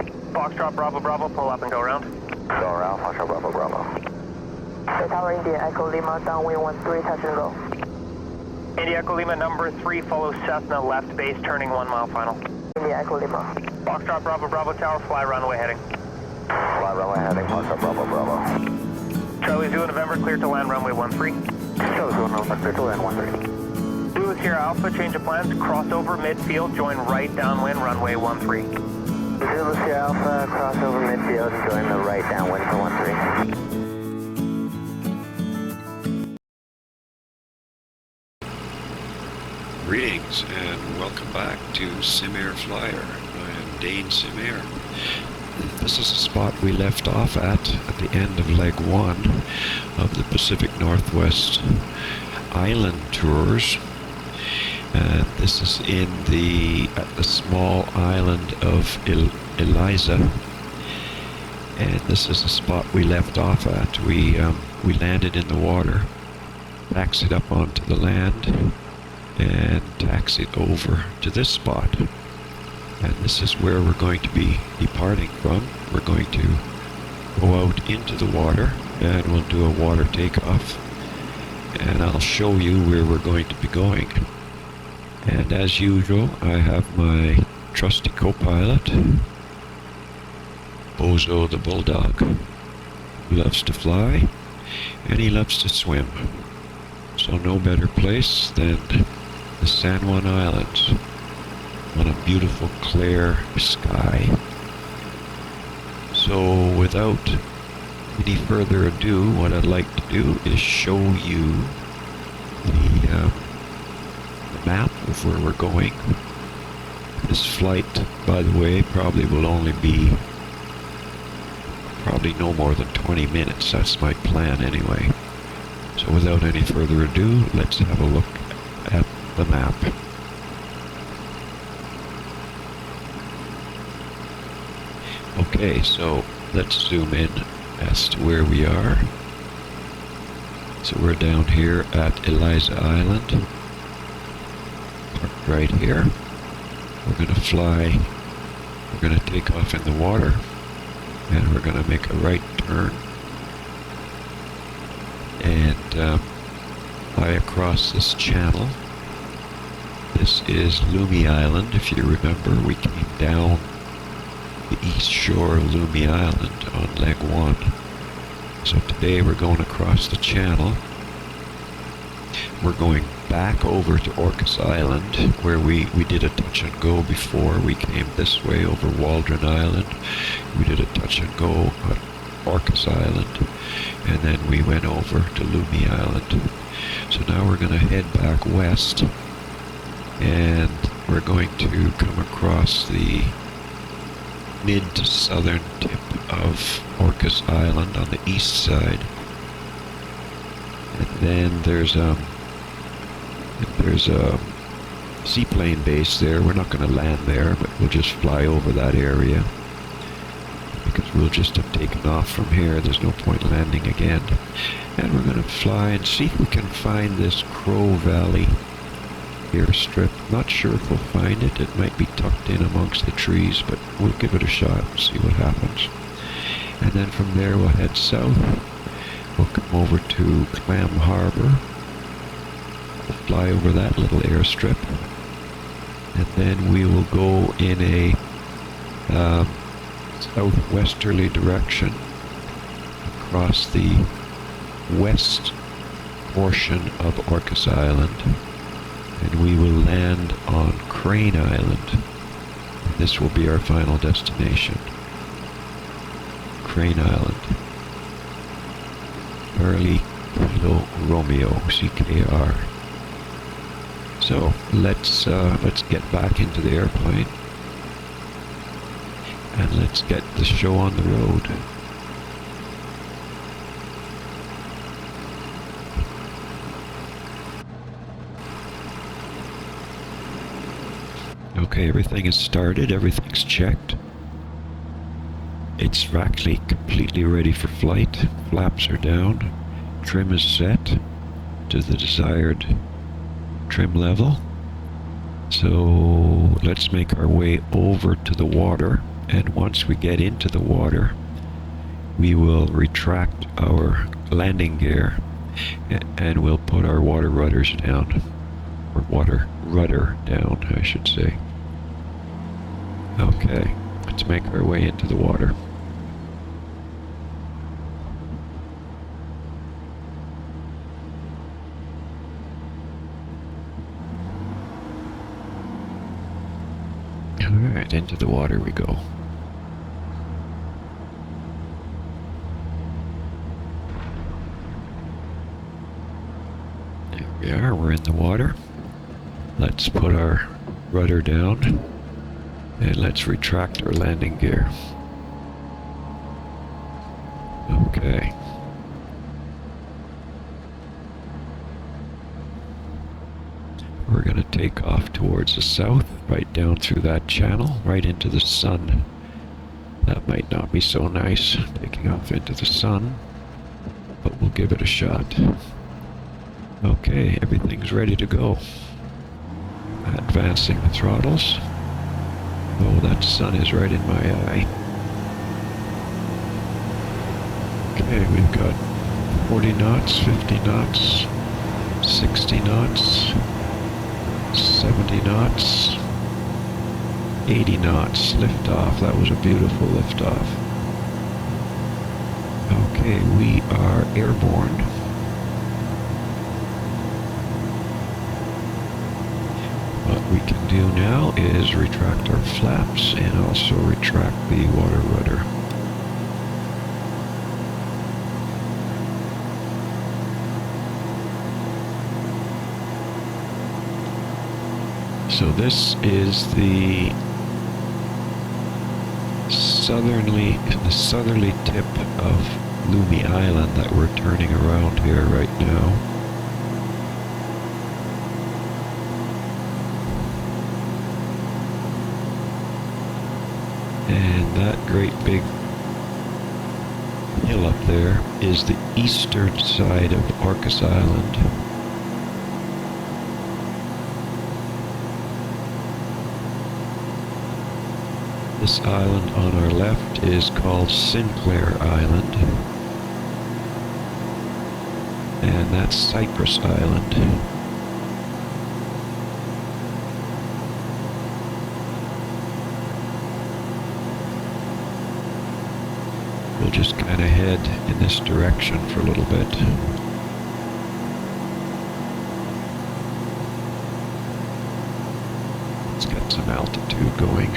Foxtrot Bravo Bravo, pull up and go around. Go around, Foxtrot Bravo Bravo. Tower India Echo Lima, downwind 13, touch and go. India Echo Lima number 3, follow Cessna left base, turning 1 mile final. India Echo Lima. Foxtrot Bravo Bravo Tower, fly runway heading. Fly runway heading, Foxtrot Bravo Bravo. Charlie Zulu November, clear to land runway 13. Charlie Zulu November, clear to land 13. Zulu Sierra Alpha, change of plans, crossover midfield, join right downwind runway 13. Zulu Sierra Alpha, crossover midfield, join the right downwind for 13. Greetings and welcome back to Simair Flyer. I am Dane Simair. This is the spot we left off at the end of leg 1 of the Pacific Northwest Island tours. This is at the small island of Eliza, and this is the spot we left off at. We landed in the water, taxied up onto the land, and taxied over to this spot. And this is where we're going to be departing from. We're going to go out into the water and we'll do a water takeoff, and I'll show you where we're going to be going. And as usual, I have my trusty co-pilot, Bozo the Bulldog, who loves to fly and he loves to swim. So no better place than the San Juan Islands on a beautiful clear sky. So without any further ado, what I'd like to do is show you the map of where we're going. This flight, by the way, probably will only be no more than 20 minutes. That's my plan anyway. So without any further ado, let's have a look at the map. Okay, so let's zoom in as to where we are. So we're down here at Eliza Island, parked right here. We're going to fly, we're going to take off in the water, and we're going to make a right turn and fly across this channel. This is Lumi Island. If you remember, we came down the east shore of Lumi Island on leg 1. So today we're going across the channel. We're going back over to Orcas Island, where we did a touch and go before. We came this way over Waldron Island. We did a touch and go on Orcas Island, and then we went over to Lumi Island. So now we're going to head back west, and we're going to come across the mid to southern tip of Orcas Island on the east side. And then there's a seaplane base there. We're not going to land there, but we'll just fly over that area because we'll just have taken off from here. There's no point landing again. And we're going to fly and see if we can find this Crow Valley airstrip. Not sure if we'll find it. It might be tucked in amongst the trees, but we'll give it a shot and see what happens. And then from there we'll head south. We'll come over to Clam Harbor. We'll fly over that little airstrip. And then we will go in a southwesterly direction across the west portion of Orcas Island. And we will land on Crane Island. And this will be our final destination. Crane Island. Charlie Kilo Romeo, CKR. So let's get back into the airplane and let's get the show on the road. Okay, everything is started, everything's checked. It's actually completely ready for flight. Flaps are down. Trim is set to the desired trim level. So let's make our way over to the water And once we get into the water, we will retract our landing gear and we'll put our water rudders down, or water rudder down, I should say. Okay, let's make our way into the water. Alright, into the water we go. There we are, we're in the water. Let's put our rudder down and let's retract our landing gear. Okay. We're going to take off towards the south, right down through that channel, right into the sun. That might not be so nice, taking off into the sun, but we'll give it a shot. Okay, everything's ready to go. Advancing the throttles. Oh, that sun is right in my eye. Okay, we've got 40 knots, 50 knots, 60 knots, 70 knots, 80 knots, liftoff. That was a beautiful liftoff. Okay, we are airborne. What we can do now is retract our flaps and also retract the water rudder. So this is the southerly tip of Lumi Island that we're turning around here right now. And that great big hill up there is the eastern side of Orcas Island. This island on our left is called Sinclair Island, and that's Cypress Island. We'll just kind of head in this direction for a little bit. Let's get some altitude going.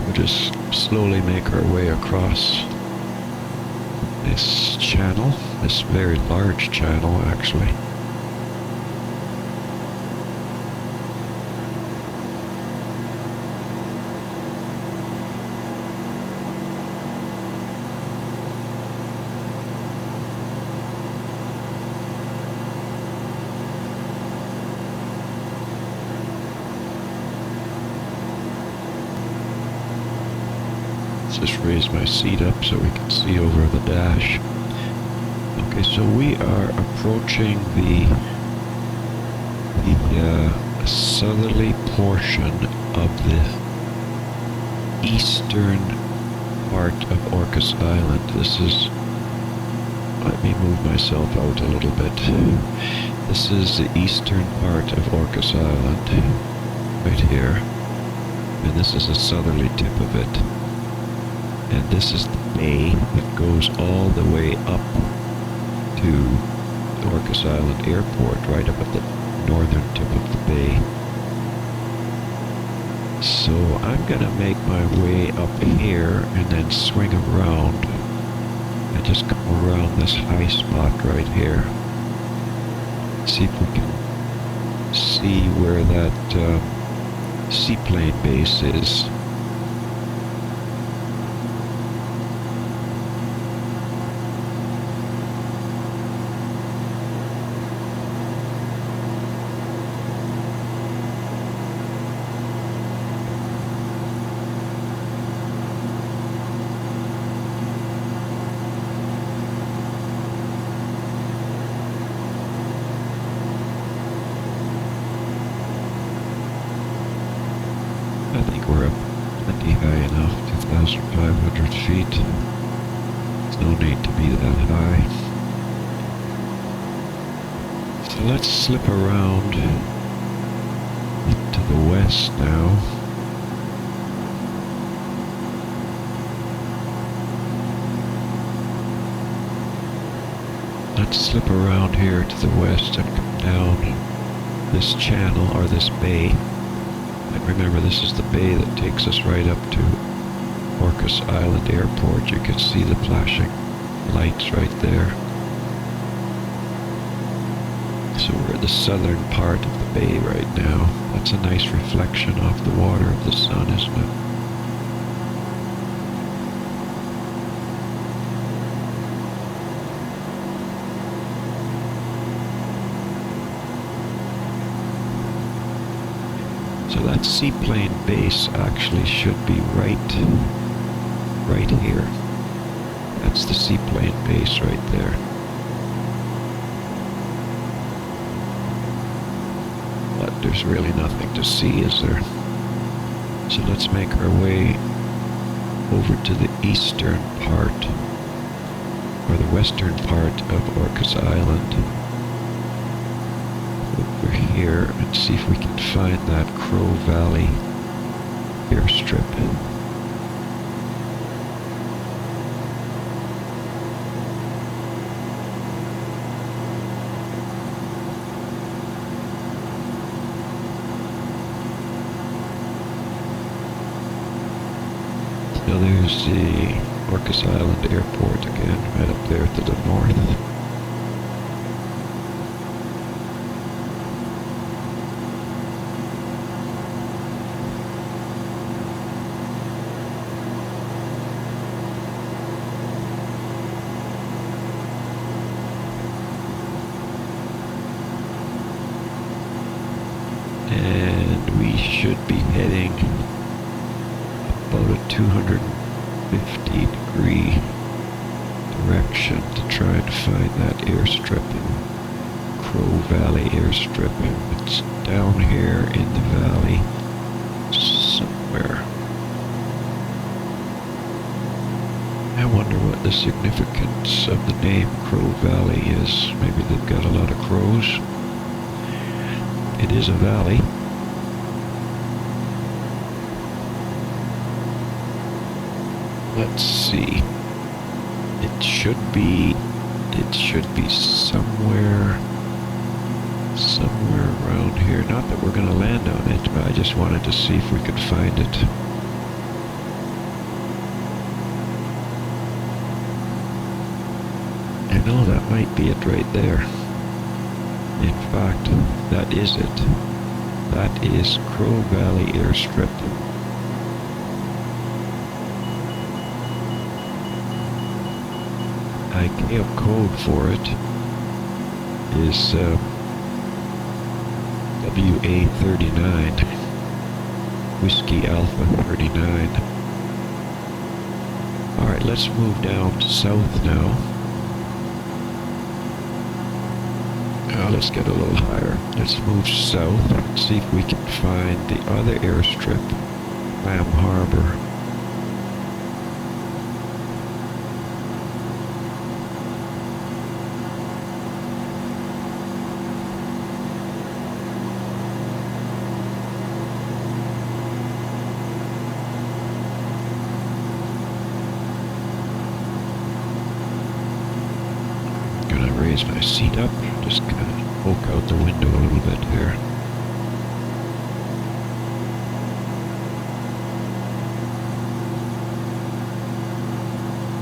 We'll just slowly make our way across this channel, this very large channel actually. Just raise my seat up so we can see over the dash. Okay, so we are approaching the southerly portion of the eastern part of Orcas Island. This is, let me move myself out a little bit. This is the eastern part of Orcas Island, right here. And this is the southerly tip of it. And this is the bay that goes all the way up to Orcas Island Airport, right up at the northern tip of the bay. So I'm gonna make my way up here and then swing around and just come around this high spot right here. See if we can see where that seaplane base is. I think we're up plenty high enough, 2,500 feet. There's no need to be that high. So let's slip around to the west now. Let's slip around here to the west and come down this channel, or this bay. And remember, this is the bay that takes us right up to Orcas Island Airport. You can see the flashing lights right there. So we're at the southern part of the bay right now. That's a nice reflection off the water of the sun, isn't it? So that seaplane base actually should be right here. That's the seaplane base right there. But there's really nothing to see, is there? So let's make our way over to the eastern part, or the western part of Orcas Island. Over here and see if we can find that Crow Valley airstrip. So there's the Orcas Island Airport again, right up there to the north. And we should be heading about a 250 degree direction to try and find that airstrip, Crow Valley airstrip. It's down here in the valley somewhere. I wonder what the significance of the name Crow Valley is. Maybe they've got a lot of crows. It is a valley. Let's see. It should be somewhere around here. Not that we're going to land on it, but I just wanted to see if we could find it. I know that might be it right there. In fact, that is it. That is Crow Valley Airstrip. ICAO code for it is WA39, Whiskey Alpha 39. Alright, let's move down to south now. Let's get a little higher. Let's move south and see if we can find the other airstrip, Clam Harbor. Raise my seat up, just kind of poke out the window a little bit here.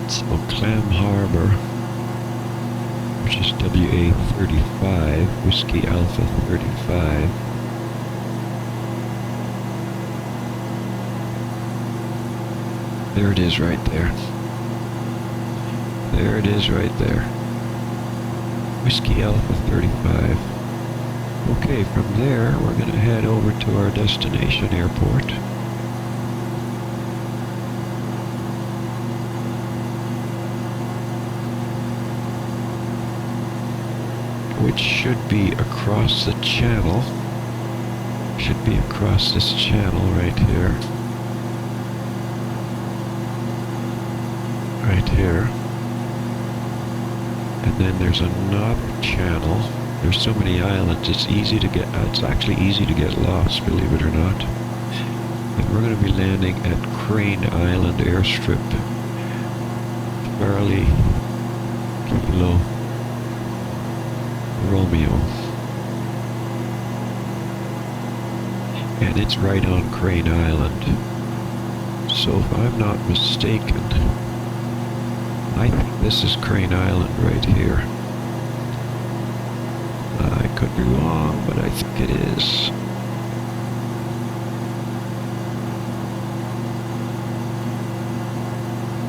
So Clam Harbor, which is WA35, Whiskey Alpha 35. 35. There it is right there. There it is right there. Whiskey Alpha 35. Okay, from there we're going to head over to our destination airport. Which should be across the channel. Should be across this channel right here. Right here. And then there's another channel. There's so many islands, it's easy to get, it's actually easy to get lost, believe it or not. And we're going to be landing at Crane Island Airstrip. Charlie Kilo Romeo. And it's right on Crane Island. So if I'm not mistaken, I think this is Crane Island right here. I could be wrong, but I think it is.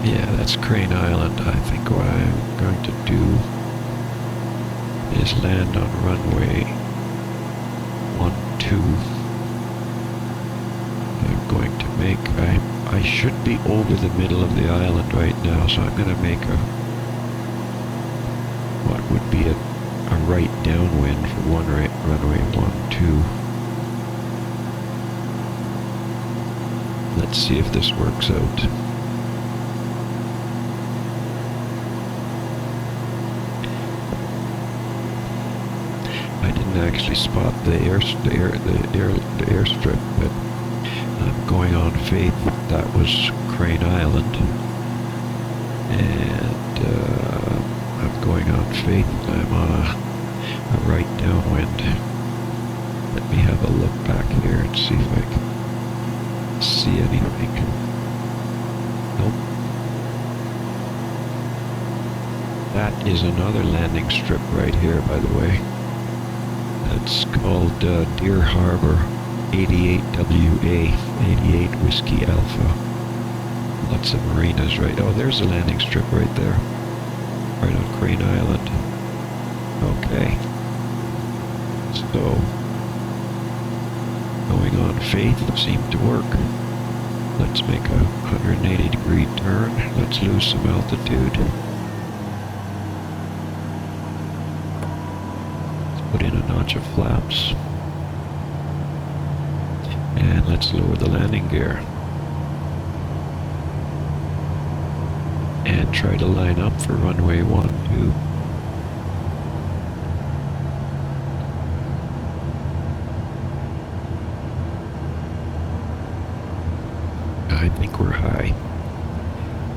Yeah, that's Crane Island. I think what I'm going to do is land on runway 12. I'm going to make, I should be over the middle of the island right now, so I'm going to make what would be a right downwind for runway 12. Let's see if this works out. I didn't actually spot the airstrip, but I'm going on faith that was Crane Island, and I'm going on faith I'm on a right downwind. Let me have a look back here and see if I can see anything. Nope. That is another landing strip right here, by the way. That's called Deer Harbor 88WA, 88 Whiskey Alpha. Lots of marinas right. Oh, there's a landing strip right there. Right on Crane Island. Okay. So, going on faith seemed to work. Let's make a 180-degree turn. Let's lose some altitude. Put in a notch of flaps. And let's lower the landing gear. And try to line up for runway 12. I think we're high,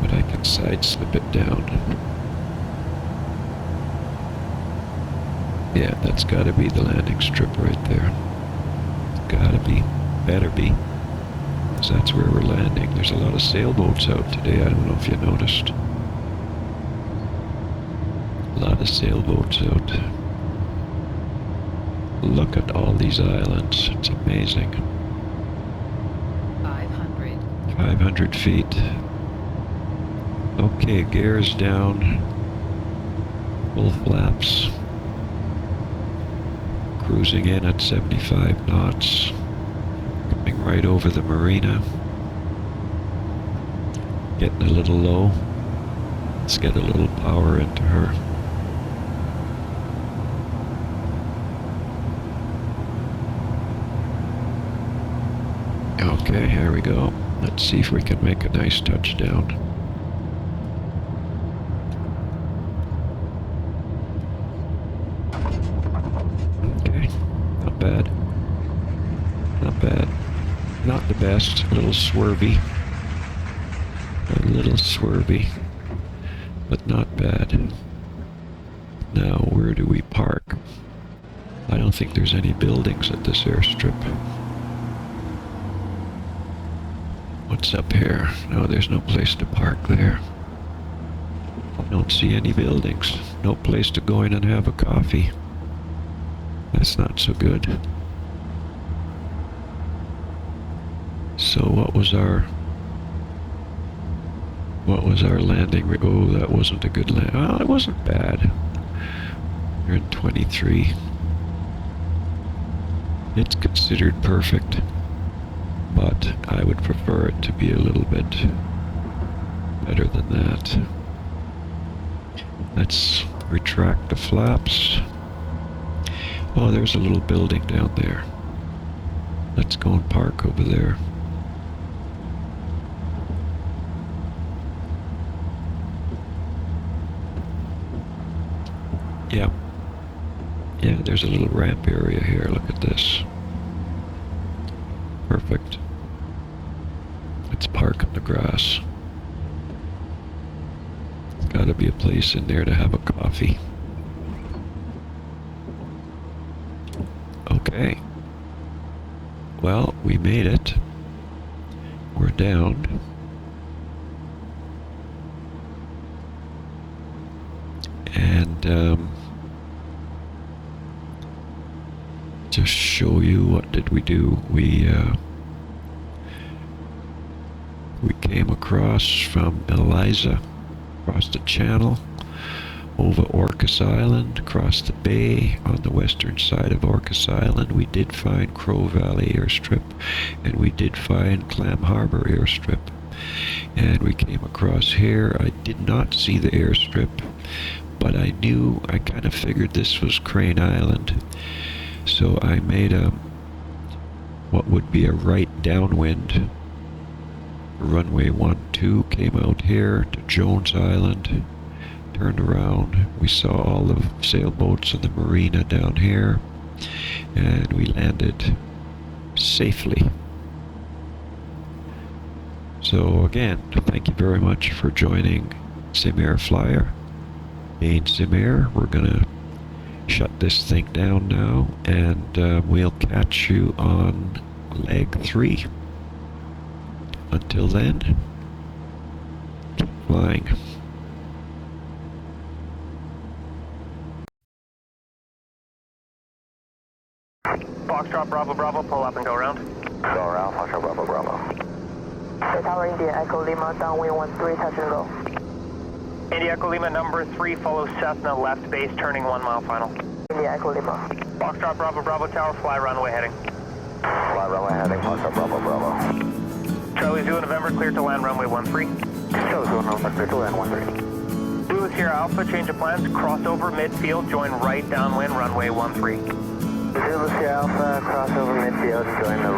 but I can side slip it down. Yeah, that's gotta be the landing strip right there. Gotta be. Better be. Because that's where we're landing. There's a lot of sailboats out today. I don't know if you noticed. A lot of sailboats out. Look at all these islands. It's amazing. 500 feet. Okay, gears down. Full flaps. Cruising in at 75 knots. Coming right over the marina. Getting a little low. Let's get a little power into her. Okay, here we go. Let's see if we can make a nice touchdown. Okay, not bad. Not bad. Not the best. A little swervy. A little swervy. But not bad. Now, where do we park? I don't think there's any buildings at this airstrip. What's up here? No, there's no place to park there. I don't see any buildings. No place to go in and have a coffee. That's not so good. So what was our landing? Oh, that wasn't a good land. Oh, it wasn't bad. You're in 23. It's considered perfect, but I would prefer it to be a little bit better than that. Let's retract the flaps. Oh, there's a little building down there. Let's go and park over there. Yeah. Yeah, there's a little ramp area here. Look at this. Perfect. Let's park on the grass. There's gotta be a place in there to have a coffee. Okay. Well, we made it. We're down. And, just show you what did we do. We came across from Eliza, across the channel, over Orcas Island, across the bay on the western side of Orcas Island. We did find Crow Valley Airstrip, and we did find Clam Harbor Airstrip. And we came across here. I did not see the airstrip, but I kind of figured this was Crane Island. So I made what would be a right downwind. Runway 12 came out here to Jones Island, turned around. We saw all the sailboats in the marina down here, and we landed safely. So again, thank you very much for joining Simair Flyer. Dane Simair, we're gonna shut this thing down now, and we'll catch you on leg 3. Until then, keep flying. Foxtrot Bravo Bravo, pull up and go around. Go around, Foxtrot Bravo Bravo. Tower India, Echo Lima, downwind 13, touch and go. India Echo Lima number 3, follow Cessna left base, turning 1 mile final. India, Echo Lima. Foxtrot Bravo Bravo Tower, fly runway heading. Fly runway heading, Foxtrot Bravo Bravo. Charlie Zulu November, clear to land runway 13. Charlie Zulu November, clear to land 13. Zulu Sierra Alpha, change of plans, cross over midfield, join right downwind runway 13. Zulu Sierra Alpha, cross over midfield, join the